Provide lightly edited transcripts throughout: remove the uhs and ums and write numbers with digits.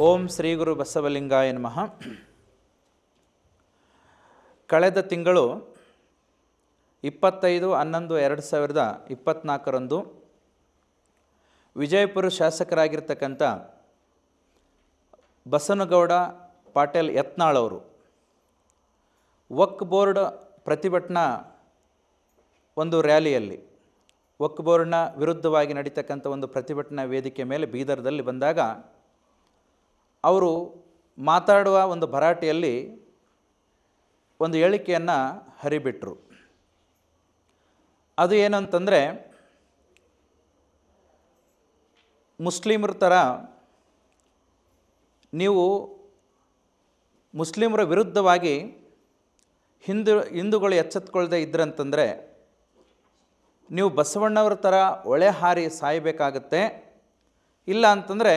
ಓಂ ಶ್ರೀ ಗುರು ಬಸವಲಿಂಗಾಯ ನಮಃ. ಕಳೆದ ತಿಂಗಳು 25/11/2024 ವಿಜಯಪುರ ಶಾಸಕರಾಗಿರ್ತಕ್ಕಂಥ ಬಸನಗೌಡ ಪಾಟೀಲ್ ಯತ್ನಾಳ್ ಅವರು ವಕ್ಫ್ ಬೋರ್ಡ್ ಪ್ರತಿಭಟನಾ ಒಂದು ರ್ಯಾಲಿಯಲ್ಲಿ ವಕ್ಫ್ ಬೋರ್ಡ್ನ ವಿರುದ್ಧವಾಗಿ ನಡೀತಕ್ಕಂಥ ಒಂದು ಪ್ರತಿಭಟನಾ ವೇದಿಕೆ ಮೇಲೆ ಬೀದರ್ದಲ್ಲಿ ಬಂದಾಗ ಅವರು ಮಾತಾಡುವ ಒಂದು ಭರಾಟೆಯಲ್ಲಿ ಒಂದು ಹೇಳಿಕೆಯನ್ನು ಹರಿಬಿಟ್ರು. ಅದು ಏನಂತಂದರೆ, ಮುಸ್ಲಿಮರ ಥರ ನೀವು ಮುಸ್ಲಿಮರ ವಿರುದ್ಧವಾಗಿ ಹಿಂದೂಗಳು ಎಚ್ಚೆತ್ಕೊಳ್ಳದೆ ಇದ್ರಂತಂದರೆ ನೀವು ಬಸವಣ್ಣವ್ರ ಥರ ಒಳೆ ಹಾರಿ ಸಾಯಬೇಕಾಗತ್ತೆ, ಇಲ್ಲ ಅಂತಂದರೆ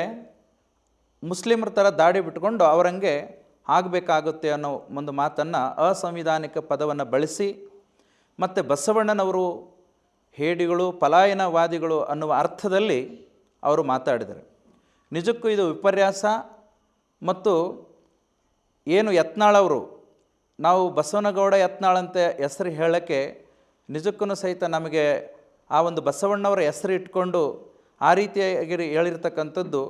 ಮುಸ್ಲಿಮರ ಥರ ದಾಡಿ ಬಿಟ್ಕೊಂಡು ಅವರಂಗೆ ಆಗಬೇಕಾಗುತ್ತೆ ಅನ್ನೋ ಒಂದು ಮಾತನ್ನು ಅಸಂವಿಧಾನಿಕ ಪದವನ್ನು ಬಳಸಿ ಮತ್ತು ಬಸವಣ್ಣನವರು ಹೇಡಿಗಳು ಪಲಾಯನವಾದಿಗಳು ಅನ್ನುವ ಅರ್ಥದಲ್ಲಿ ಅವರು ಮಾತಾಡಿದರು. ನಿಜಕ್ಕೂ ಇದು ವಿಪರ್ಯಾಸ. ಮತ್ತು ಏನು ಯತ್ನಾಳವರು, ನಾವು ಬಸವನಗೌಡ ಯತ್ನಾಳ್ ಅಂತ ಹೆಸರು ಹೇಳೋಕ್ಕೆ ನಿಜಕ್ಕೂ ಸಹಿತ ನಮಗೆ ಆ ಒಂದು ಬಸವಣ್ಣವರ ಹೆಸರು ಇಟ್ಕೊಂಡು ಆ ರೀತಿಯಾಗಿ ಹೇಳಿರ್ತಕ್ಕಂಥದ್ದು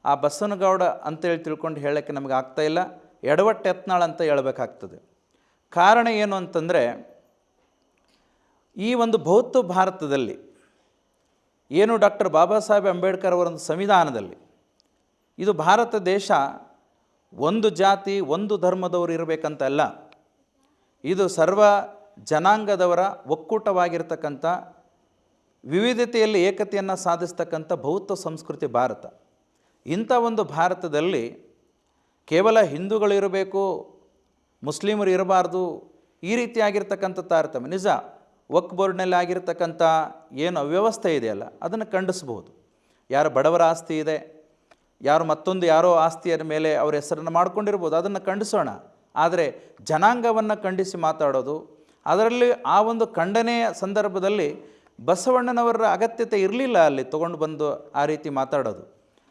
ಆ ಬಸವನಗೌಡ ಅಂತೇಳಿ ತಿಳ್ಕೊಂಡು ಹೇಳೋಕ್ಕೆ ನಮಗೆ ಆಗ್ತಾಯಿಲ್ಲ. ಎಡವಟ್ಟು ಯತ್ನಾಳ್ ಅಂತ ಹೇಳಬೇಕಾಗ್ತದೆ. ಕಾರಣ ಏನು ಅಂತಂದರೆ, ಈ ಒಂದು ಬೌದ್ಧ ಭಾರತದಲ್ಲಿ ಏನು ಡಾಕ್ಟರ್ ಬಾಬಾ ಸಾಹೇಬ್ ಅಂಬೇಡ್ಕರ್ ಅವರ ಒಂದು ಸಂವಿಧಾನದಲ್ಲಿ ಇದು ಭಾರತ ದೇಶ ಒಂದು ಜಾತಿ ಒಂದು ಧರ್ಮದವರು ಇರಬೇಕಂತ ಅಲ್ಲ, ಇದು ಸರ್ವ ಜನಾಂಗದವರ ಒಕ್ಕೂಟವಾಗಿರ್ತಕ್ಕಂಥ ವಿವಿಧತೆಯಲ್ಲಿ ಏಕತೆಯನ್ನು ಸಾಧಿಸ್ತಕ್ಕಂಥ ಬೌದ್ಧ ಸಂಸ್ಕೃತಿ ಭಾರತ. ಇಂಥ ಒಂದು ಭಾರತದಲ್ಲಿ ಕೇವಲ ಹಿಂದೂಗಳಿರಬೇಕು, ಮುಸ್ಲಿಮರು ಇರಬಾರ್ದು, ಈ ರೀತಿಯಾಗಿರ್ತಕ್ಕಂಥ ತಾರತಮ್ಯ ನಿಜ. ವಕ್ಫ್ ಬೋರ್ಡ್ನಲ್ಲಿ ಆಗಿರ್ತಕ್ಕಂಥ ಏನು ಅವ್ಯವಸ್ಥೆ ಇದೆಯಲ್ಲ ಅದನ್ನು ಖಂಡಿಸ್ಬೋದು. ಯಾರು ಬಡವರ ಆಸ್ತಿ ಇದೆ, ಯಾರು ಮತ್ತೊಂದು ಯಾರೋ ಆಸ್ತಿಯ ಮೇಲೆ ಅವ್ರ ಹೆಸರನ್ನು ಮಾಡ್ಕೊಂಡಿರ್ಬೋದು, ಅದನ್ನು ಖಂಡಿಸೋಣ. ಆದರೆ ಜನಾಂಗವನ್ನು ಖಂಡಿಸಿ ಮಾತಾಡೋದು, ಅದರಲ್ಲಿ ಆ ಒಂದು ಖಂಡನೆಯ ಸಂದರ್ಭದಲ್ಲಿ ಬಸವಣ್ಣನವರ ಅಗತ್ಯತೆ ಇರಲಿಲ್ಲ ಅಲ್ಲಿ ತೊಗೊಂಡು ಬಂದು ಆ ರೀತಿ ಮಾತಾಡೋದು.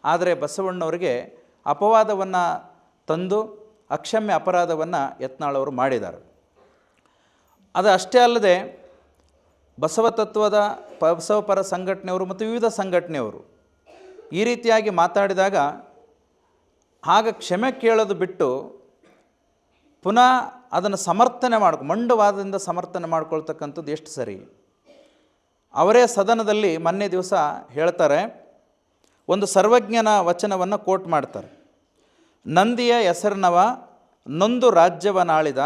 ಆದರೆ ಬಸವಣ್ಣವರಿಗೆ ಅಪವಾದವನ್ನು ತಂದು ಅಕ್ಷಮ್ಯ ಅಪರಾಧವನ್ನು ಯತ್ನಾಳವರು ಮಾಡಿದ್ದಾರೆ. ಅದು ಅಷ್ಟೇ ಅಲ್ಲದೆ ಬಸವ ತತ್ವದ ಬಸವಪರ ಸಂಘಟನೆಯವರು ಮತ್ತು ವಿವಿಧ ಸಂಘಟನೆಯವರು ಈ ರೀತಿಯಾಗಿ ಮಾತಾಡಿದಾಗ ಆಗ ಕ್ಷಮೆ ಕೇಳೋದು ಬಿಟ್ಟು ಪುನಃ ಅದನ್ನು ಸಮರ್ಥನೆ ಮಂಡವಾದದಿಂದ ಸಮರ್ಥನೆ ಮಾಡ್ಕೊಳ್ತಕ್ಕಂಥದ್ದು ಎಷ್ಟು ಸರಿ? ಅವರೇ ಸದನದಲ್ಲಿ ಮೊನ್ನೆ ದಿವಸ ಹೇಳ್ತಾರೆ, ಒಂದು ಸರ್ವಜ್ಞನ ವಚನವನ್ನು ಕೋಟ್ ಮಾಡ್ತಾರೆ. ನಂದಿಯ ಹೆಸರಿನವ ನೊಂದು ರಾಜ್ಯವನಾಳಿದ,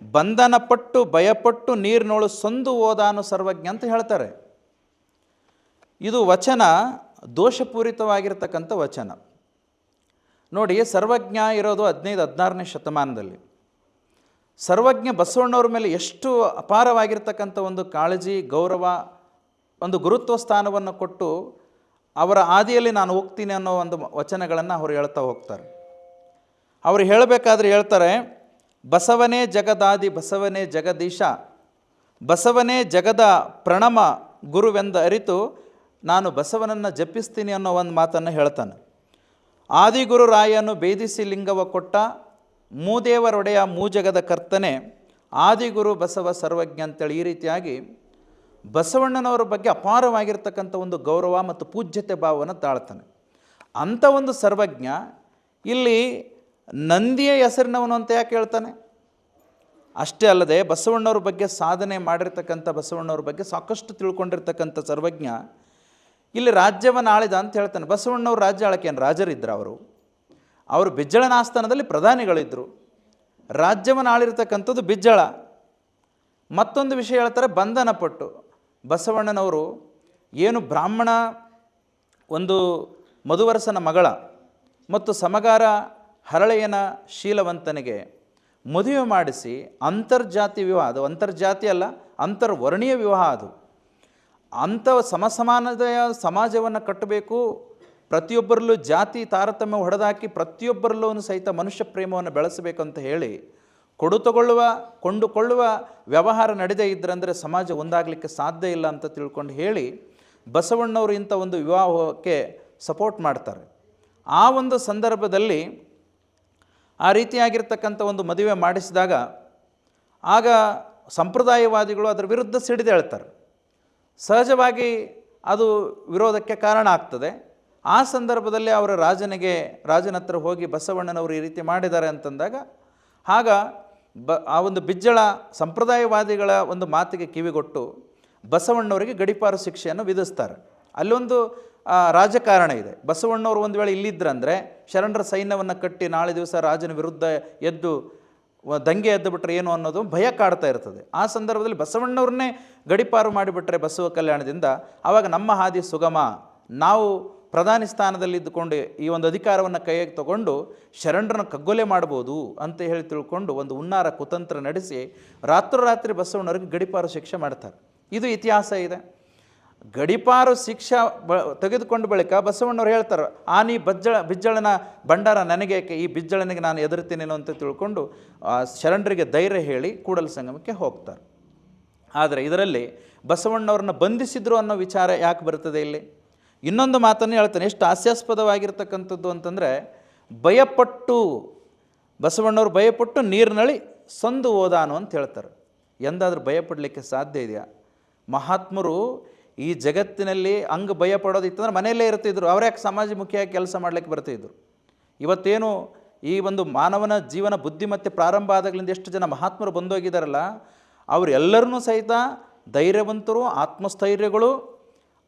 ಬಂಧನಪಟ್ಟು ಭಯಪಟ್ಟು ನೀರಿನೋಳು ಸಂದು ಓದಾನು ಸರ್ವಜ್ಞ ಅಂತ ಹೇಳ್ತಾರೆ. ಇದು ವಚನ ದೋಷಪೂರಿತವಾಗಿರ್ತಕ್ಕಂಥ ವಚನ. ನೋಡಿ, ಸರ್ವಜ್ಞ ಇರೋದು 15-16ನೇ ಶತಮಾನದಲ್ಲಿ. ಸರ್ವಜ್ಞ ಬಸವಣ್ಣವ್ರ ಮೇಲೆ ಎಷ್ಟು ಅಪಾರವಾಗಿರ್ತಕ್ಕಂಥ ಒಂದು ಕಾಳಜಿ, ಗೌರವ, ಒಂದು ಗುರುತ್ವ ಸ್ಥಾನವನ್ನು ಕೊಟ್ಟು ಅವರ ಆದಿಯಲ್ಲಿ ನಾನು ಹೋಗ್ತೀನಿ ಅನ್ನೋ ಒಂದು ವಚನಗಳನ್ನು ಅವರು ಹೇಳ್ತಾ ಹೋಗ್ತಾರೆ. ಅವರು ಹೇಳಬೇಕಾದ್ರೆ ಹೇಳ್ತಾರೆ, ಬಸವನೇ ಜಗದಾದಿ ಬಸವನೇ ಜಗದೀಶ, ಬಸವನೇ ಜಗದ ಪ್ರಣಮ ಗುರುವೆಂದ ಅರಿತು ನಾನು ಬಸವನನ್ನು ಜಪಿಸ್ತೀನಿ ಅನ್ನೋ ಒಂದು ಮಾತನ್ನು ಹೇಳ್ತಾನೆ. ಆದಿಗುರು ರಾಯನು ಭೇದಿಸಿ ಲಿಂಗವ ಕೊಟ್ಟ, ಮೂದೇವರೊಡೆಯ ಮೂಜಗದ ಕರ್ತನೆ, ಆದಿಗುರು ಬಸವ ಸರ್ವಜ್ಞ ಅಂತೇಳಿ ಈ ರೀತಿಯಾಗಿ ಬಸವಣ್ಣನವರ ಬಗ್ಗೆ ಅಪಾರವಾಗಿರ್ತಕ್ಕಂಥ ಒಂದು ಗೌರವ ಮತ್ತು ಪೂಜ್ಯತೆ ಭಾವವನ್ನು ತಾಳ್ತಾನೆ. ಅಂಥ ಒಂದು ಸರ್ವಜ್ಞ ಇಲ್ಲಿ ನಂದಿಯ ಹೆಸರಿನವನು ಅಂತ ಯಾಕೆ ಹೇಳ್ತಾನೆ? ಅಷ್ಟೇ ಅಲ್ಲದೆ ಬಸವಣ್ಣವ್ರ ಬಗ್ಗೆ ಸಾಧನೆ ಮಾಡಿರ್ತಕ್ಕಂಥ ಬಸವಣ್ಣವ್ರ ಬಗ್ಗೆ ಸಾಕಷ್ಟು ತಿಳ್ಕೊಂಡಿರ್ತಕ್ಕಂಥ ಸರ್ವಜ್ಞ ಇಲ್ಲಿ ರಾಜ್ಯವನ್ನು ಆಳಿದ ಅಂತ ಹೇಳ್ತಾನೆ. ಬಸವಣ್ಣವ್ರು ರಾಜ್ಯ ಆಳಕ್ಕೇನು ರಾಜರಿದ್ದರು? ಅವರು ಬಿಜ್ಜಳನ ಆಸ್ಥಾನದಲ್ಲಿ ಪ್ರಧಾನಿಗಳಿದ್ದರು. ರಾಜ್ಯವನ್ನು ಆಳಿರ್ತಕ್ಕಂಥದ್ದು ಬಿಜ್ಜಳ. ಮತ್ತೊಂದು ವಿಷಯ ಹೇಳ್ತಾರೆ, ಬಂಧನಪಟ್ಟು. ಬಸವಣ್ಣನವರು ಏನು ಬ್ರಾಹ್ಮಣ ಒಂದು ಮಧುವರಸನ ಮಗಳ ಮತ್ತು ಸಮಗಾರ ಹರಳೆಯನ ಶೀಲವಂತನಿಗೆ ಮದುವೆ ಮಾಡಿಸಿ ಅಂತರ್ಜಾತಿ ವಿವಾಹ, ಅದು ಅಂತರ್ಜಾತಿ ಅಲ್ಲ, ಅಂತರ್ವರ್ಣೀಯ ವಿವಾಹ. ಅದು ಅಂಥ ಸಮಸಮಾನತೆಯ ಸಮಾಜವನ್ನು ಕಟ್ಟಬೇಕು, ಪ್ರತಿಯೊಬ್ಬರಲ್ಲೂ ಜಾತಿ ತಾರತಮ್ಯ ಹೊಡೆದಾಕಿ ಪ್ರತಿಯೊಬ್ಬರಲ್ಲೂ ಸಹಿತ ಮನುಷ್ಯ ಪ್ರೇಮವನ್ನು ಬೆಳೆಸಬೇಕು ಅಂತ ಹೇಳಿ ಕೊಂಡುಕೊಳ್ಳುವ ವ್ಯವಹಾರ ನಡೆದೇ ಇದ್ದರಂದರೆ ಸಮಾಜ ಒಂದಾಗಲಿಕ್ಕೆ ಸಾಧ್ಯ ಇಲ್ಲ ಅಂತ ತಿಳ್ಕೊಂಡು ಹೇಳಿ ಬಸವಣ್ಣವರು ಇಂಥ ಒಂದು ವಿವಾಹಕ್ಕೆ ಸಪೋರ್ಟ್ ಮಾಡ್ತಾರೆ. ಆ ಒಂದು ಸಂದರ್ಭದಲ್ಲಿ ಆ ರೀತಿಯಾಗಿರ್ತಕ್ಕಂಥ ಒಂದು ಮದುವೆ ಮಾಡಿಸಿದಾಗ ಆಗ ಸಂಪ್ರದಾಯವಾದಿಗಳು ಅದರ ವಿರುದ್ಧ ಸಿಡಿದೇಳ್ತಾರೆ. ಸಹಜವಾಗಿ ಅದು ವಿರೋಧಕ್ಕೆ ಕಾರಣ ಆಗ್ತದೆ. ಆ ಸಂದರ್ಭದಲ್ಲಿ ಅವರ ರಾಜನ ಹತ್ರ ಹೋಗಿ ಬಸವಣ್ಣನವರು ಈ ರೀತಿ ಮಾಡಿದ್ದಾರೆ ಅಂತಂದಾಗ ಆಗ ಆ ಒಂದು ಬಿಜ್ಜಳ ಸಂಪ್ರದಾಯವಾದಿಗಳ ಒಂದು ಮಾತಿಗೆ ಕಿವಿಗೊಟ್ಟು ಬಸವಣ್ಣವರಿಗೆ ಗಡೀಪಾರು ಶಿಕ್ಷೆಯನ್ನು ವಿಧಿಸ್ತಾರೆ. ಅಲ್ಲೊಂದು ರಾಜಕಾರಣ ಇದೆ. ಬಸವಣ್ಣವರು ಒಂದು ವೇಳೆ ಇಲ್ಲಿದ್ದರಂದರೆ ಶರಣರ ಸೈನ್ಯವನ್ನು ಕಟ್ಟಿ ನಾಳೆ ದಿವಸ ರಾಜನ ವಿರುದ್ಧ ಎದ್ದು ದಂಗೆ ಎದ್ದು ಬಿಟ್ಟರೆ ಏನು ಅನ್ನೋದು ಭಯ ಕಾಡ್ತಾ ಇರ್ತದೆ. ಆ ಸಂದರ್ಭದಲ್ಲಿ ಬಸವಣ್ಣವ್ರನ್ನೇ ಗಡೀಪಾರು ಮಾಡಿಬಿಟ್ರೆ ಬಸವ ಕಲ್ಯಾಣದಿಂದ ಆವಾಗ ನಮ್ಮ ಹಾದಿ ಸುಗಮ, ನಾವು ಪ್ರಧಾನಿ ಸ್ಥಾನದಲ್ಲಿದ್ದುಕೊಂಡು ಈ ಒಂದು ಅಧಿಕಾರವನ್ನು ಕೈಯಾಗಿ ತಗೊಂಡು ಶರಣರನ್ನು ಕಗ್ಗೊಲೆ ಮಾಡ್ಬೋದು ಅಂತ ಹೇಳಿ ತಿಳ್ಕೊಂಡು ಒಂದು ಹುನ್ನಾರ ಕುತಂತ್ರ ನಡೆಸಿ ರಾತ್ರೋರಾತ್ರಿ ಬಸವಣ್ಣವ್ರಿಗೆ ಗಡೀಪಾರು ಶಿಕ್ಷೆ ಮಾಡ್ತಾರೆ. ಇದು ಇತಿಹಾಸ ಇದೆ. ಗಡೀಪಾರು ಶಿಕ್ಷೆ ತೆಗೆದುಕೊಂಡ ಬಳಿಕ ಬಸವಣ್ಣವ್ರು ಹೇಳ್ತಾರೆ, ನೀ ಬಿಜ್ಜಳನ ಭಂಡಾರ ನನಗೆ, ಈ ಬಿಜ್ಜಳನಿಗೆ ನಾನು ಎದುರ್ತೀನೇನೋ ಅಂತ ತಿಳ್ಕೊಂಡು ಶರಣರಿಗೆ ಧೈರ್ಯ ಹೇಳಿ ಕೂಡಲ ಸಂಗಮಕ್ಕೆ ಹೋಗ್ತಾರೆ. ಆದರೆ ಇದರಲ್ಲಿ ಬಸವಣ್ಣವ್ರನ್ನ ಬಂಧಿಸಿದ್ರು ಅನ್ನೋ ವಿಚಾರ ಯಾಕೆ ಬರ್ತದೆ ಇಲ್ಲಿ? ಇನ್ನೊಂದು ಮಾತನ್ನು ಹೇಳ್ತಾನೆ, ಎಷ್ಟು ಹಾಸ್ಯಾಸ್ಪದವಾಗಿರ್ತಕ್ಕಂಥದ್ದು ಅಂತಂದರೆ, ಬಸವಣ್ಣವ್ರು ಭಯಪಟ್ಟು ನೀರಿನಳಿ ಸಂದು ಹೋದಾನು ಅಂತ ಹೇಳ್ತಾರೆ. ಎಂದಾದರೂ ಭಯಪಡಲಿಕ್ಕೆ ಸಾಧ್ಯ ಇದೆಯಾ? ಮಹಾತ್ಮರು ಈ ಜಗತ್ತಿನಲ್ಲಿ ಹಂಗೆ ಭಯಪಡೋದಿತ್ತಂದ್ರೆ ಮನೆಯಲ್ಲೇ ಇರ್ತಿದ್ರು. ಅವ್ರ್ಯಾಕೆ ಸಮಾಜಮುಖಿಯಾಗಿ ಕೆಲಸ ಮಾಡಲಿಕ್ಕೆ ಬರ್ತಿದ್ರು? ಇವತ್ತೇನು ಈ ಒಂದು ಮಾನವನ ಜೀವನ ಬುದ್ಧಿಮತ್ತೆ ಪ್ರಾರಂಭ ಆದಾಗಲಿಂದ ಎಷ್ಟು ಜನ ಮಹಾತ್ಮರು ಬಂದೋಗಿದ್ದಾರಲ್ಲ, ಅವರೆಲ್ಲರನ್ನೂ ಸಹಿತ ಧೈರ್ಯವಂತರು, ಆತ್ಮಸ್ಥೈರ್ಯಗಳು,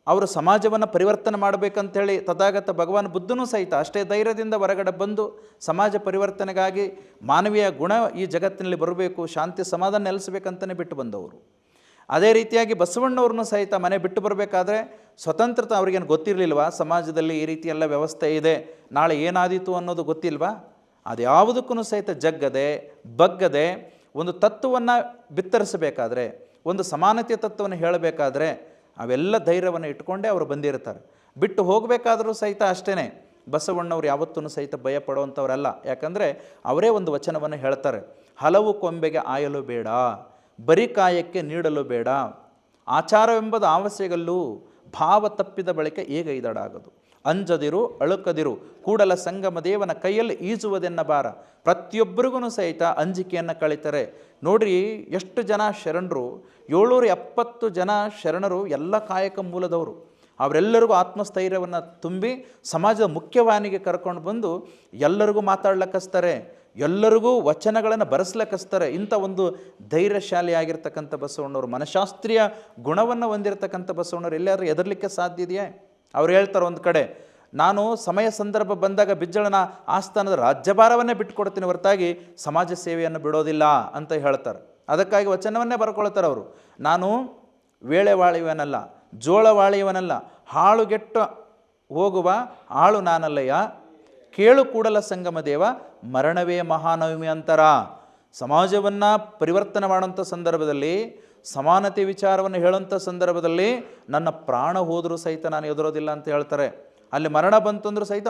ಅವರು ಸಮಾಜವನ್ನು ಪರಿವರ್ತನೆ ಮಾಡಬೇಕಂತೇಳಿ ತಥಾಗತ ಭಗವಾನ್ ಬುದ್ಧನೂ ಸಹಿತ ಅಷ್ಟೇ ಧೈರ್ಯದಿಂದ ಹೊರಗಡೆ ಬಂದು ಸಮಾಜ ಪರಿವರ್ತನೆಗಾಗಿ ಮಾನವೀಯ ಗುಣ ಈ ಜಗತ್ತಿನಲ್ಲಿ ಬರಬೇಕು, ಶಾಂತಿ ಸಮಾಧಾನ ನೆಲೆಸಬೇಕಂತಲೇ ಬಿಟ್ಟು ಬಂದವರು. ಅದೇ ರೀತಿಯಾಗಿ ಬಸವಣ್ಣವ್ರನ್ನೂ ಸಹಿತ ಮನೆ ಬಿಟ್ಟು ಬರಬೇಕಾದ್ರೆ ಸ್ವತಂತ್ರತೆ ಅವ್ರಿಗೇನು ಗೊತ್ತಿರಲಿಲ್ವಾ? ಸಮಾಜದಲ್ಲಿ ಈ ರೀತಿ ಎಲ್ಲ ವ್ಯವಸ್ಥೆ ಇದೆ, ನಾಳೆ ಏನಾದೀತು ಅನ್ನೋದು ಗೊತ್ತಿಲ್ವಾ? ಅದ್ಯಾವುದಕ್ಕೂ ಸಹಿತ ಜಗ್ಗದೆ ಬಗ್ಗದೆ ಒಂದು ತತ್ವವನ್ನು ಬಿತ್ತರಿಸಬೇಕಾದ್ರೆ, ಒಂದು ಸಮಾನತೆಯ ತತ್ವವನ್ನು ಹೇಳಬೇಕಾದ್ರೆ ಅವೆಲ್ಲ ಧೈರ್ಯವನ್ನು ಇಟ್ಕೊಂಡೇ ಅವರು ಬಂದಿರ್ತಾರೆ. ಬಿಟ್ಟು ಹೋಗಬೇಕಾದರೂ ಸಹಿತ ಅಷ್ಟೇ. ಬಸವಣ್ಣವ್ರು ಯಾವತ್ತೂ ಸಹಿತ ಭಯ ಪಡುವಂಥವ್ರಲ್ಲ. ಯಾಕಂದರೆ ಅವರೇ ಒಂದು ವಚನವನ್ನು ಹೇಳ್ತಾರೆ, ಹಲವು ಕೊಂಬೆಗೆ ಆಯಲು ಬೇಡ, ಬರೀ ಕಾಯಕ್ಕೆ ನೀಡಲು ಬೇಡ, ಆಚಾರವೆಂಬುದು ಆವಶ್ಯಕಲ್ಲೂ, ಭಾವ ತಪ್ಪಿದ ಬಳಿಕ ಈಗ ಇದಡಾಗದು, ಅಂಜದಿರು ಅಳುಕದಿರು, ಕೂಡಲ ಸಂಗಮ ದೇವನ ಕೈಯಲ್ಲಿ ಈಜುವುದೆನ್ನ ಬಾರ. ಪ್ರತಿಯೊಬ್ಬರಿಗೂ ಸಹಿತ ಅಂಜಿಕೆಯನ್ನು ಕಳೀತಾರೆ. ನೋಡ್ರಿ, ಎಷ್ಟು ಜನ ಶರಣರು, 770 ಜನ ಶರಣರು, ಎಲ್ಲ ಕಾಯಕ ಮೂಲದವರು. ಅವರೆಲ್ಲರಿಗೂ ಆತ್ಮಸ್ಥೈರ್ಯವನ್ನು ತುಂಬಿ ಸಮಾಜದ ಮುಖ್ಯವಾಹಿನಿಗೆ ಕರ್ಕೊಂಡು ಬಂದು ಎಲ್ಲರಿಗೂ ಮಾತಾಡ್ಲಿಕ್ಕಸ್ತಾರೆ, ಎಲ್ಲರಿಗೂ ವಚನಗಳನ್ನು ಬರೆಸ್ಲಿಕ್ಕಸ್ತಾರೆ. ಇಂಥ ಒಂದು ಧೈರ್ಯಶಾಲಿಯಾಗಿರ್ತಕ್ಕಂಥ ಬಸವಣ್ಣವರು, ಮನಃಶಾಸ್ತ್ರೀಯ ಗುಣವನ್ನು ಹೊಂದಿರತಕ್ಕಂಥ ಬಸವಣ್ಣವರು ಎಲ್ಲಾದರೂ ಎದರಲಿಕ್ಕೆ ಸಾಧ್ಯ ಇದೆಯೇ? ಅವ್ರು ಹೇಳ್ತಾರೆ ಒಂದು ಕಡೆ, ನಾನು ಸಮಯ ಸಂದರ್ಭ ಬಂದಾಗ ಬಿಜ್ಜಳನ ಆಸ್ಥಾನದ ರಾಜ್ಯಭಾರವನ್ನೇ ಬಿಟ್ಟುಕೊಡ್ತೀನಿ ಹೊರತಾಗಿ ಸಮಾಜ ಸೇವೆಯನ್ನು ಬಿಡೋದಿಲ್ಲ ಅಂತ ಹೇಳ್ತಾರೆ. ಅದಕ್ಕಾಗಿ ವಚನವನ್ನೇ ಬರ್ಕೊಳ್ತಾರೆ ಅವರು, ನಾನು ವೇಳೆವಾಳಿಯವನಲ್ಲ, ಜೋಳವಾಳಿಯವನಲ್ಲ, ಹಾಳುಗೆಟ್ಟು ಹೋಗುವ ಆಳು ನಾನಲ್ಲಯ್ಯ, ಕೇಳು ಕೂಡಲ ಸಂಗಮ ದೇವ, ಮರಣವೇ ಮಹಾನವಮಿ ಅಂತರ. ಸಮಾಜವನ್ನು ಪರಿವರ್ತನೆ ಮಾಡುವಂಥ ಸಂದರ್ಭದಲ್ಲಿ, ಸಮಾನತೆ ವಿಚಾರವನ್ನು ಹೇಳುವಂಥ ಸಂದರ್ಭದಲ್ಲಿ ನನ್ನ ಪ್ರಾಣ ಹೋದರೂ ಸಹಿತ ನಾನು ಎದುರೋದಿಲ್ಲ ಅಂತ ಹೇಳ್ತಾರೆ. ಅಲ್ಲಿ ಮರಣ ಬಂತು ಅಂದರೂ ಸಹಿತ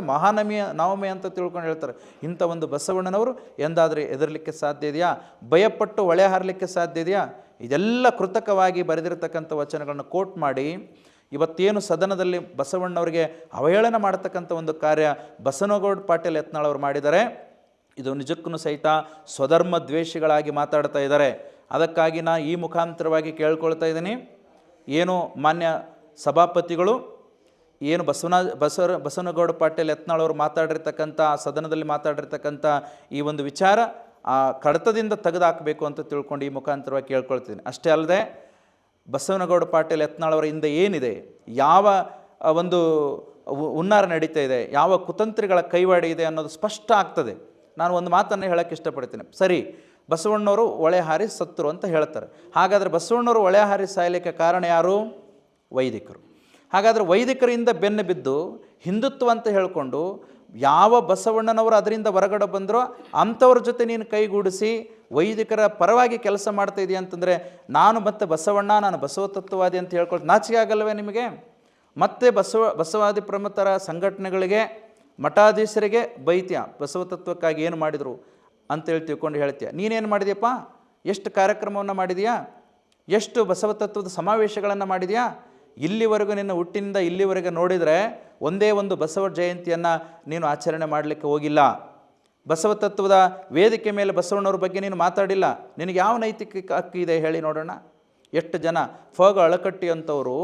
ನವಮಿ ಅಂತ ತಿಳ್ಕೊಂಡು ಹೇಳ್ತಾರೆ. ಇಂಥ ಒಂದು ಬಸವಣ್ಣನವರು ಎಂದಾದರೂ ಎದರಲಿಕ್ಕೆ ಸಾಧ್ಯ ಇದೆಯಾ? ಭಯಪಟ್ಟು ಒಳೆ ಹಾರಲಿಕ್ಕೆ ಸಾಧ್ಯ ಇದೆಯಾ? ಇದೆಲ್ಲ ಕೃತಕವಾಗಿ ಬರೆದಿರತಕ್ಕಂಥ ವಚನಗಳನ್ನು ಕೋಟ್ ಮಾಡಿ ಇವತ್ತೇನು ಸದನದಲ್ಲಿ ಬಸವಣ್ಣವರಿಗೆ ಅವಹೇಳನ ಮಾಡತಕ್ಕಂಥ ಒಂದು ಕಾರ್ಯ ಬಸವನಗೌಡ ಪಾಟೀಲ್ ಯತ್ನಾಳ್ ಅವರು ಮಾಡಿದ್ದಾರೆ. ಇದು ನಿಜಕ್ಕೂ ಸಹಿತ ಸ್ವಧರ್ಮ ದ್ವೇಷಿಗಳಾಗಿ ಮಾತಾಡ್ತಾ ಇದ್ದಾರೆ. ಅದಕ್ಕಾಗಿ ನಾನು ಈ ಮುಖಾಂತರವಾಗಿ ಕೇಳ್ಕೊಳ್ತಾ ಇದ್ದೀನಿ, ಏನು ಮಾನ್ಯ ಸಭಾಪತಿಗಳು, ಏನು ಬಸವನಗೌಡ ಪಾಟೀಲ್ ಯತ್ನಾಳ್ ಅವರು ಮಾತಾಡಿರ್ತಕ್ಕಂಥ, ಸದನದಲ್ಲಿ ಮಾತಾಡಿರ್ತಕ್ಕಂಥ ಈ ಒಂದು ವಿಚಾರ ಕಡತದಿಂದ ತೆಗೆದುಹಾಕಬೇಕು ಅಂತ ತಿಳ್ಕೊಂಡು ಈ ಮುಖಾಂತರವಾಗಿ ಕೇಳ್ಕೊಳ್ತೀನಿ. ಅಷ್ಟೇ ಅಲ್ಲದೆ ಬಸವನಗೌಡ ಪಾಟೀಲ್ ಯತ್ನಾಳ್ ಅವರ ಹಿಂದೆ ಏನಿದೆ, ಯಾವ ಒಂದು ಹುನ್ನಾರ ನಡೀತಾ ಇದೆ, ಯಾವ ಕುತಂತ್ರಿಗಳ ಕೈವಾಡ ಇದೆ ಅನ್ನೋದು ಸ್ಪಷ್ಟ ಆಗ್ತದೆ. ನಾನು ಒಂದು ಮಾತನ್ನು ಹೇಳೋಕ್ಕೆ ಇಷ್ಟಪಡ್ತೀನಿ. ಸರಿ, ಬಸವಣ್ಣವರು ಒಳೆ ಹಾರಿ ಸತ್ತರು ಅಂತ ಹೇಳ್ತಾರೆ. ಹಾಗಾದರೆ ಬಸವಣ್ಣವರು ಒಳೆ ಹಾರಿ ಸಾಯಲಿಕ್ಕೆ ಕಾರಣ ಯಾರು? ವೈದಿಕರು. ಹಾಗಾದರೆ ವೈದಿಕರಿಂದ ಬೆನ್ನು ಬಿದ್ದು ಹಿಂದುತ್ವ ಅಂತ ಹೇಳಿಕೊಂಡು ಯಾವ ಬಸವಣ್ಣನವರು ಅದರಿಂದ ಹೊರಗಡೆ ಬಂದರೋ ಅಂಥವ್ರ ಜೊತೆ ನೀನು ಕೈಗೂಡಿಸಿ ವೈದಿಕರ ಪರವಾಗಿ ಕೆಲಸ ಮಾಡ್ತಾ ಇದೆಯಾ ಅಂತಂದರೆ, ನಾನು ಮತ್ತೆ ಬಸವಣ್ಣ, ನಾನು ಬಸವ ತತ್ವವಾದಿ ಅಂತ ಹೇಳ್ಕೊಳ್ತು ನಾಚಿಕೆ ಆಗಲ್ವೇ ನಿಮಗೆ? ಮತ್ತೆ ಬಸವಾದಿ ಪ್ರಮುಖರ ಸಂಘಟನೆಗಳಿಗೆ, ಮಠಾಧೀಶರಿಗೆ ಬೈತ್ಯ, ಬಸವ ತತ್ವಕ್ಕಾಗಿ ಏನು ಮಾಡಿದರು ಅಂತೇಳಿ ತಿಳ್ಕೊಂಡು ಹೇಳ್ತೀಯ. ನೀನೇನು ಮಾಡಿದೆಯಪ್ಪ? ಎಷ್ಟು ಕಾರ್ಯಕ್ರಮವನ್ನು ಮಾಡಿದೆಯಾ? ಎಷ್ಟು ಬಸವ ತತ್ವದ ಸಮಾವೇಶಗಳನ್ನು ಮಾಡಿದೆಯಾ? ಇಲ್ಲಿವರೆಗೂ ನಿನ್ನ ಹುಟ್ಟಿನಿಂದ ಇಲ್ಲಿವರೆಗೆ ನೋಡಿದರೆ ಒಂದೇ ಒಂದು ಬಸವ ಜಯಂತಿಯನ್ನು ನೀನು ಆಚರಣೆ ಮಾಡಲಿಕ್ಕೆ ಹೋಗಿಲ್ಲ. ಬಸವ ತತ್ವದ ವೇದಿಕೆ ಮೇಲೆ ಬಸವಣ್ಣವ್ರ ಬಗ್ಗೆ ನೀನು ಮಾತಾಡಿಲ್ಲ. ನಿನಗೆ ಯಾವ ನೈತಿಕ ಹಕ್ಕು ಇದೆ ಹೇಳಿ ನೋಡೋಣ. ಎಷ್ಟು ಜನ ಫೋಗ ಅಳಕಟ್ಟಿ ಅಂತವರು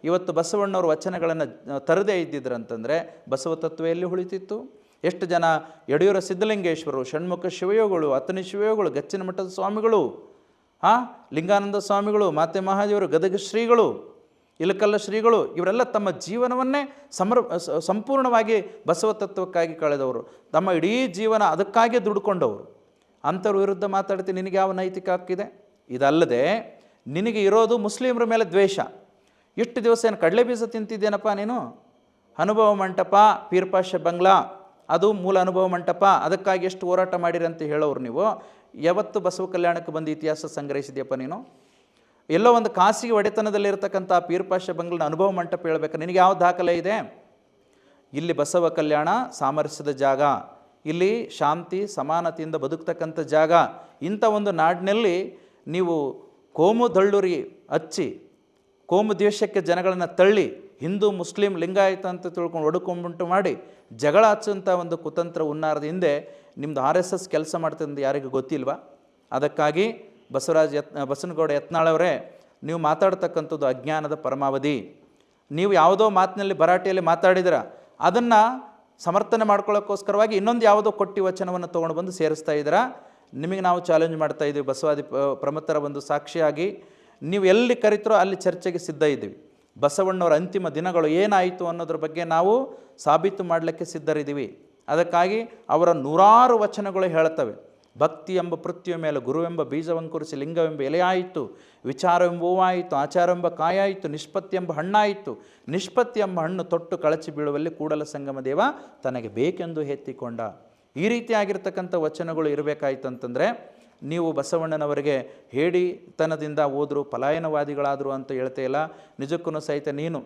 ಇವತ್ತು ಬಸವಣ್ಣವ್ರ ವಚನಗಳನ್ನು ತರದೇ ಇದ್ದಿದ್ರಂತಂದರೆ ಬಸವ ತತ್ವ ಎಲ್ಲಿ ಉಳಿತಿತ್ತು? ಎಷ್ಟು ಜನ ಯಡಿಯೂರ ಸಿದ್ಧಲಿಂಗೇಶ್ವರು, ಷಣ್ಮುಖ ಶಿವಯೋಗಳು, ಅತನಿ ಶಿವಯೋಗಳು, ಗಚ್ಚಿನ ಮಠದ ಸ್ವಾಮಿಗಳು, ಲಿಂಗಾನಂದ ಸ್ವಾಮಿಗಳು, ಮಾತೆ ಮಹಾದೇವರು, ಗದಗ ಶ್ರೀಗಳು, ಇಲಕಲ್ಲ ಶ್ರೀಗಳು, ಇವರೆಲ್ಲ ತಮ್ಮ ಜೀವನವನ್ನೇ ಸಂಪೂರ್ಣವಾಗಿ ಬಸವ ತತ್ವಕ್ಕಾಗಿ ಕಳೆದವರು. ತಮ್ಮ ಇಡೀ ಜೀವನ ಅದಕ್ಕಾಗಿ ದುಡ್ಕೊಂಡವರು. ಅಂಥವ್ರ ವಿರುದ್ಧ ಮಾತಾಡ್ತೀನಿ, ನಿನಗೆ ಯಾವ ನೈತಿಕ ಹಕ್ಕಿದೆ? ಇದಲ್ಲದೆ ನಿನಗೆ ಇರೋದು ಮುಸ್ಲಿಮರ ಮೇಲೆ ದ್ವೇಷ. ಎಷ್ಟು ದಿವಸ ಏನು ಕಡಲೆ ಬೀಜ ತಿಂತಿದ್ದೇನಪ್ಪ ನೀನು? ಅನುಭವ ಮಂಟಪ, ಪೀರ್ಪಾಷ ಬಂಗ್ಲಾ, ಅದು ಮೂಲ ಅನುಭವ ಮಂಟಪ, ಅದಕ್ಕಾಗಿ ಎಷ್ಟು ಹೋರಾಟ ಮಾಡಿರಿ ಅಂತ ಹೇಳೋರು ನೀವು. ಯಾವತ್ತು ಬಸವ ಕಲ್ಯಾಣಕ್ಕೆ ಬಂದು ಇತಿಹಾಸ ಸಂಗ್ರಹಿಸಿದೆಯಪ್ಪ ನೀನು? ಎಲ್ಲೋ ಒಂದು ಖಾಸಗಿ ಒಡೆತನದಲ್ಲಿರ್ತಕ್ಕಂಥ ಪೀರ್ಪಾಷ ಬಂಗ್ಲನ ಅನುಭವ ಮಂಟಪ ಹೇಳಬೇಕು. ನಿನಗೆ ಯಾವ ದಾಖಲೆ ಇದೆ? ಇಲ್ಲಿ ಬಸವ ಕಲ್ಯಾಣ ಸಾಮರಸ್ಯದ ಜಾಗ, ಇಲ್ಲಿ ಶಾಂತಿ ಸಮಾನತೆಯಿಂದ ಬದುಕ್ತಕ್ಕಂಥ ಜಾಗ. ಇಂಥ ಒಂದು ನಾಡಿನಲ್ಲಿ ನೀವು ಕೋಮು ದಳ್ಳೂರಿ ಹಚ್ಚಿ, ಕೋಮು ದ್ವೇಷಕ್ಕೆ ಜನಗಳನ್ನು ತಳ್ಳಿ, ಹಿಂದೂ ಮುಸ್ಲಿಂ ಲಿಂಗಾಯತ ಅಂತ ತಿಳ್ಕೊಂಡು ಒಡ್ಕೊಂಬುಂಟು ಮಾಡಿ ಜಗಳ ಹಚ್ಚಂಥ ಒಂದು ಕುತಂತ್ರ ಹುನ್ನಾರದ ಹಿಂದೆ ನಿಮ್ಮದು RSS ಕೆಲಸ ಮಾಡ್ತಂದು ಯಾರಿಗೂ ಗೊತ್ತಿಲ್ವಾ? ಅದಕ್ಕಾಗಿ ಬಸವನಗೌಡ ಯತ್ನಾಳವರೇ, ನೀವು ಮಾತಾಡ್ತಕ್ಕಂಥದ್ದು ಅಜ್ಞಾನದ ಪರಮಾವಧಿ. ನೀವು ಯಾವುದೋ ಮಾತಿನಲ್ಲಿ ಭರಾಟೆಯಲ್ಲಿ ಮಾತಾಡಿದ್ರೆ ಅದನ್ನು ಸಮರ್ಥನೆ ಮಾಡ್ಕೊಳ್ಳೋಕ್ಕೋಸ್ಕರವಾಗಿ ಇನ್ನೊಂದು ಯಾವುದೋ ಕೊಟ್ಟಿ ವಚನವನ್ನು ತೊಗೊಂಡು ಬಂದು ಸೇರಿಸ್ತಾ ಇದ್ದೀರಾ. ನಿಮಗೆ ನಾವು ಚಾಲೆಂಜ್ ಮಾಡ್ತಾ ಇದ್ದೀವಿ, ಬಸವಾದಿ ಪ್ರಮಥರ ಒಂದು ಸಾಕ್ಷಿಯಾಗಿ ನೀವು ಎಲ್ಲಿ ಕರಿತೀರೋ ಅಲ್ಲಿ ಚರ್ಚೆಗೆ ಸಿದ್ಧ ಇದ್ದೀವಿ. ಬಸವಣ್ಣವರ ಅಂತಿಮ ದಿನಗಳು ಏನಾಯಿತು ಅನ್ನೋದ್ರ ಬಗ್ಗೆ ನಾವು ಸಾಬೀತು ಮಾಡಲಿಕ್ಕೆ ಸಿದ್ಧರಿದ್ದೀವಿ. ಅದಕ್ಕಾಗಿ ಅವರ ನೂರಾರು ವಚನಗಳು ಹೇಳ್ತವೆ. ಭಕ್ತಿ ಎಂಬ ಪೃಥ್ವಿಯ ಮೇಲೆ ಗುರುವೆಂಬ ಬೀಜವಂಕುರಿಸಿ ಲಿಂಗವೆಂಬ ಎಲೆಯಾಯಿತು, ವಿಚಾರವೆಂಬ ಹೂವಾಯಿತು, ಆಚಾರವೆಂಬ ಕಾಯಾಯಿತು, ನಿಷ್ಪತ್ತಿ ಎಂಬ ಹಣ್ಣಾಯಿತು, ನಿಷ್ಪತ್ತಿ ಎಂಬ ಹಣ್ಣು ತೊಟ್ಟು ಕಳಚಿ ಬೀಳುವಲ್ಲಿ ಕೂಡಲ ಸಂಗಮ ದೇವ ತನಗೆ ಬೇಕೆಂದು ಎತ್ತಿಕೊಂಡ. ಈ ರೀತಿಯಾಗಿರ್ತಕ್ಕಂಥ ವಚನಗಳು ಇರಬೇಕಾಯ್ತು ಅಂತಂದರೆ ನೀವು ಬಸವಣ್ಣನವರಿಗೆ ಹೇಡಿತನದಿಂದ ಹೋದರು, ಪಲಾಯನವಾದಿಗಳಾದರು ಅಂತ ಹೇಳ್ತಾ ಇಲ್ಲ. ನಿಜಕ್ಕೂ ಸಹಿತ ನೀನು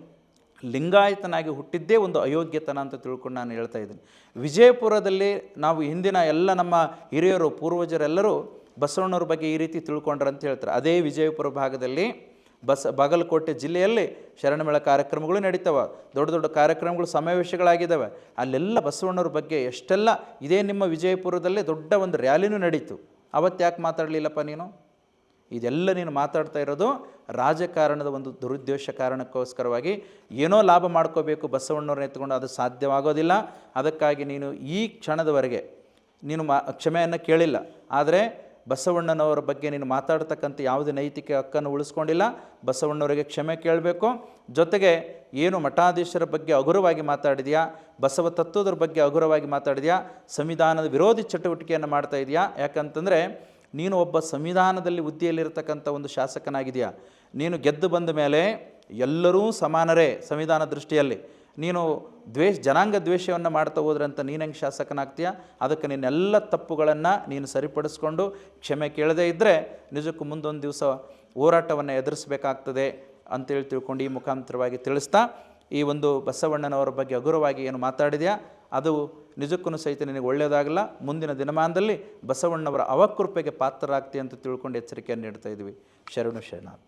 ಲಿಂಗಾಯತನಾಗಿ ಹುಟ್ಟಿದ್ದೇ ಒಂದು ಅಯೋಗ್ಯತನ ಅಂತ ತಿಳ್ಕೊಂಡು ನಾನು ಹೇಳ್ತಾ ಇದ್ದೀನಿ. ವಿಜಯಪುರದಲ್ಲಿ ನಾವು ಹಿಂದಿನ ಎಲ್ಲ ನಮ್ಮ ಹಿರಿಯರು ಪೂರ್ವಜರೆಲ್ಲರೂ ಬಸವಣ್ಣವ್ರ ಬಗ್ಗೆ ಈ ರೀತಿ ತಿಳ್ಕೊಂಡ್ರು ಅಂತ ಹೇಳ್ತಾರೆ. ಅದೇ ವಿಜಯಪುರ ಭಾಗದಲ್ಲಿ ಬಾಗಲಕೋಟೆ ಜಿಲ್ಲೆಯಲ್ಲಿ ಶರಣಮೇಳ ಕಾರ್ಯಕ್ರಮಗಳು ನಡೀತವೆ, ದೊಡ್ಡ ದೊಡ್ಡ ಕಾರ್ಯಕ್ರಮಗಳು ಸಮಾವೇಶಗಳಾಗಿದ್ದಾವೆ. ಅಲ್ಲೆಲ್ಲ ಬಸವಣ್ಣವ್ರ ಬಗ್ಗೆ ಎಷ್ಟೆಲ್ಲ ಇದೇ ನಿಮ್ಮ ವಿಜಯಪುರದಲ್ಲೇ ದೊಡ್ಡ ಒಂದು ರ್ಯಾಲಿನೂ ನಡೀತು. ಅವತ್ತು ಯಾಕೆ ಮಾತಾಡಲಿಲ್ಲಪ್ಪ ನೀನು? ಇದೆಲ್ಲ ನೀನು ಮಾತಾಡ್ತಾ ಇರೋದು ರಾಜಕಾರಣದ ಒಂದು ದುರುದ್ದೇಶ ಕಾರಣಕ್ಕೋಸ್ಕರವಾಗಿ ಏನೋ ಲಾಭ ಮಾಡ್ಕೋಬೇಕು ಬಸವಣ್ಣವ್ರನ್ನ ಎತ್ಕೊಂಡು, ಅದು ಸಾಧ್ಯವಾಗೋದಿಲ್ಲ. ಅದಕ್ಕಾಗಿ ನೀನು ಈ ಕ್ಷಣದವರೆಗೆ ನೀನು ಕ್ಷಮೆಯನ್ನು ಕೇಳಿಲ್ಲ. ಆದರೆ ಬಸವಣ್ಣನವರ ಬಗ್ಗೆ ನೀನು ಮಾತಾಡ್ತಕ್ಕಂಥ ಯಾವುದೇ ನೈತಿಕ ಹಕ್ಕನ್ನು ಉಳಿಸ್ಕೊಂಡಿಲ್ಲ. ಬಸವಣ್ಣವರಿಗೆ ಕ್ಷಮೆ ಕೇಳಬೇಕು. ಜೊತೆಗೆ ಏನು ಮಠಾಧೀಶರ ಬಗ್ಗೆ ಹಗುರವಾಗಿ ಮಾತಾಡಿದೆಯಾ, ಬಸವ ತತ್ವದ ಬಗ್ಗೆ ಹಗುರವಾಗಿ ಮಾತಾಡಿದೆಯಾ, ಸಂವಿಧಾನದ ವಿರೋಧಿ ಚಟುವಟಿಕೆಯನ್ನು ಮಾಡ್ತಾ ಇದೆಯಾ? ಯಾಕಂತಂದರೆ ನೀನು ಒಬ್ಬ ಸಂವಿಧಾನದಲ್ಲಿ ಹುದ್ದೆಯಲ್ಲಿರ್ತಕ್ಕಂಥ ಒಂದು ಶಾಸಕನಾಗಿದೆಯಾ. ನೀನು ಗೆದ್ದು ಬಂದ ಮೇಲೆ ಎಲ್ಲರೂ ಸಮಾನರೇ ಸಂವಿಧಾನ ದೃಷ್ಟಿಯಲ್ಲಿ. ನೀನು ಜನಾಂಗ ದ್ವೇಷವನ್ನು ಮಾಡ್ತಾ ಹೋದ್ರಂತ ನೀನು ಹೆಂಗೆ ಶಾಸಕನಾಗ್ತೀಯ? ಅದಕ್ಕೆ ನಿನ್ನೆಲ್ಲ ತಪ್ಪುಗಳನ್ನು ನೀನು ಸರಿಪಡಿಸ್ಕೊಂಡು ಕ್ಷಮೆ ಕೇಳದೇ ಇದ್ದರೆ ನಿಜಕ್ಕೂ ಮುಂದೊಂದು ದಿವಸ ಹೋರಾಟವನ್ನು ಎದುರಿಸಬೇಕಾಗ್ತದೆ ಅಂತೇಳಿ ತಿಳ್ಕೊಂಡು ಈ ಮುಖಾಂತರವಾಗಿ ತಿಳಿಸ್ತಾ, ಈ ಒಂದು ಬಸವಣ್ಣನವರ ಬಗ್ಗೆ ಹಗುರವಾಗಿ ಏನು ಮಾತಾಡಿದೆಯಾ ಅದು ನಿಜಕ್ಕೂ ಸಹಿತ ನಿನಗೆ ಒಳ್ಳೆಯದಾಗಲ್ಲ. ಮುಂದಿನ ದಿನಮಾನದಲ್ಲಿ ಬಸವಣ್ಣವರ ಅವಕೃಪೆಗೆ ಪಾತ್ರರಾಗ್ತಿ ಅಂತ ತಿಳ್ಕೊಂಡು ಎಚ್ಚರಿಕೆಯನ್ನು ನೀಡ್ತಾ ಇದ್ವಿ. ಶರಣು ಶರಣಾರ್ಥಿ.